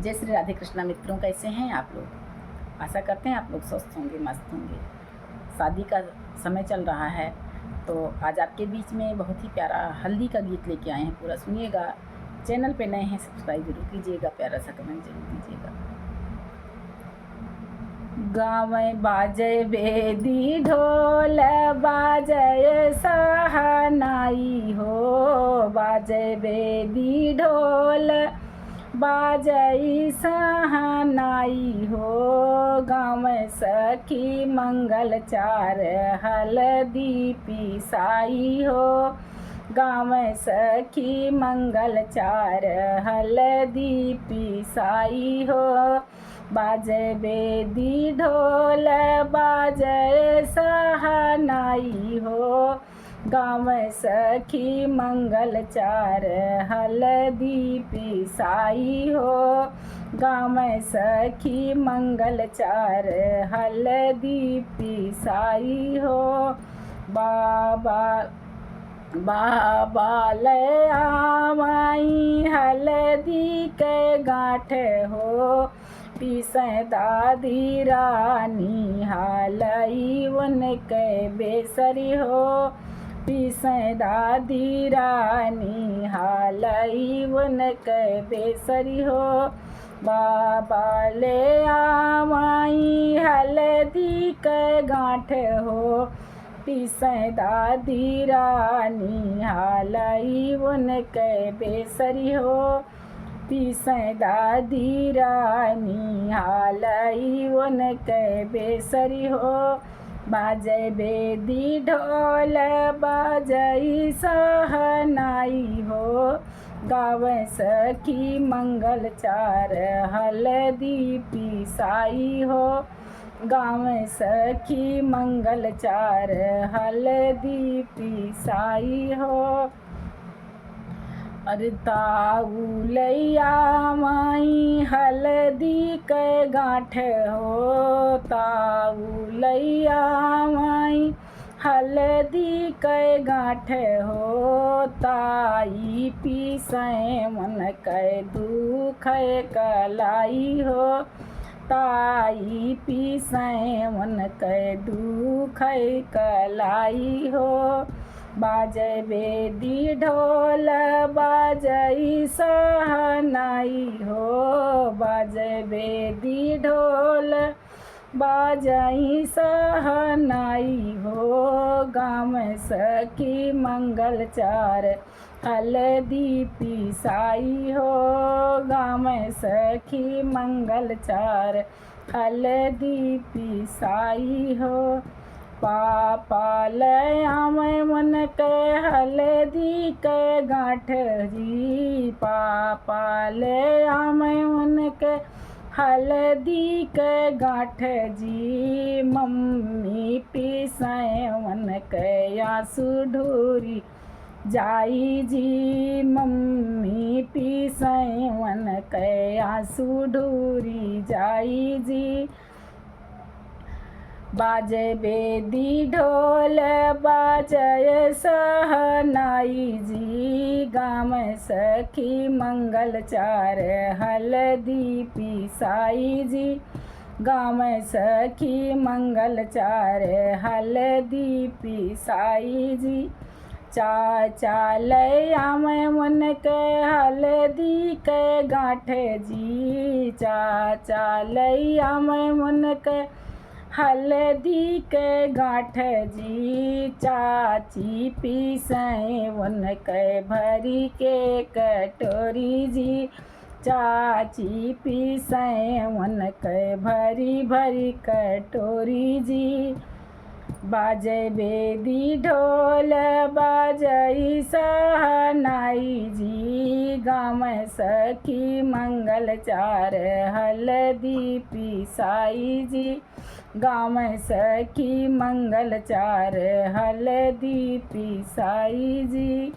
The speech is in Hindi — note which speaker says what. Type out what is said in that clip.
Speaker 1: जय श्री राधे कृष्णा मित्रों, कैसे हैं आप लोग। आशा करते हैं आप लोग स्वस्थ होंगे, मस्त होंगे। शादी का समय चल रहा है तो आज आपके बीच में बहुत ही प्यारा हल्दी का गीत लेके आए हैं। पूरा सुनिएगा। चैनल पे नए हैं सब्सक्राइब जरूर कीजिएगा, प्यारा सा कमेंट जरूर दीजिएगा। गाँव बाजे बेदी ढोल बाजे सहनाई हो, बाजे बेदी ढोल बाजई सहनाई हो। गाँव सखी मंगल चार हल्दी पिसाई हो, गाँव सखी मंगल चार हल्दी पिसाई हो। बाजे बेदी ढोल बाजे सहनाई हो, गाँव सखी मंगल चार हल्दी पिसाई हो, गाँव सखी मंगल चार हल्दी पिसाई हो। बाबा बाबा ले आवाई हल्दी के गाँठ हो, पीसे दादी रानी हालई उनके बेसरी हो, पीसे दादी रानी हालई उनके बेसरी हो। बाबा ले आवाई हल्दी के गाँठ हो, पीसे दादी रानी हालई उनके बेसरी हो, पीसे दादी रानी हालई उनके बेसरी हो। बाजे बेदी ढोल बाजई सहनाई हो, गाँव सखी मंगल चार हल्दी पिसाई हो, गाँव सखी मंगल चार हल्दी पिसाई हो। अरे ताऊ लैया माई हल्दी के गाँठ हो, ताऊ लैया माई हल्दी के गाँठ हो। ताई पीसे मन के दुख कलाई हो, ताई पीसे मन के दुख कलाई हो। बाजे बेदी ढोल बाजई सहनाई हो, बाजे बेदी ढोल बाजई सहनाई हो। गाँव सखी मंगल चार हल्दी पिसाई हो, गाँव सखी मंगल चार हल्दी पिसाई हो। पापा ले आवे मन के हल्दी के गाँठ जी, पापा ले आवे मन के हल्दी के गाँठ जी। मम्मी पीसे मन के आंसू ढूरी जाई जी, मम्मी पीसे मन के आंसू ढूरी जाई जी। बाजे बेदी ढोल बाजे सहनाई जी, गाँव सखी मंगल चार हल्दी पिसाई जी, गाँव सखी मंगल चार हल्दी पिसाई जी। चाचा ले आवे मन के हल्दी के गाँठ जी, चाचा ले आवे मन के हल्दी के गाँठ जी। चाची पीसे वन के भरी के कटोरी जी, चाची पीसे वन के भरी भरी कटोरी जी। बाजे बेदी ढोल बाजई सहनाई जी, गाँव सखी मंगल चार हल्दी पिसाई जी, गाँव सखी मंगल चार हल्दी पिसाई जी।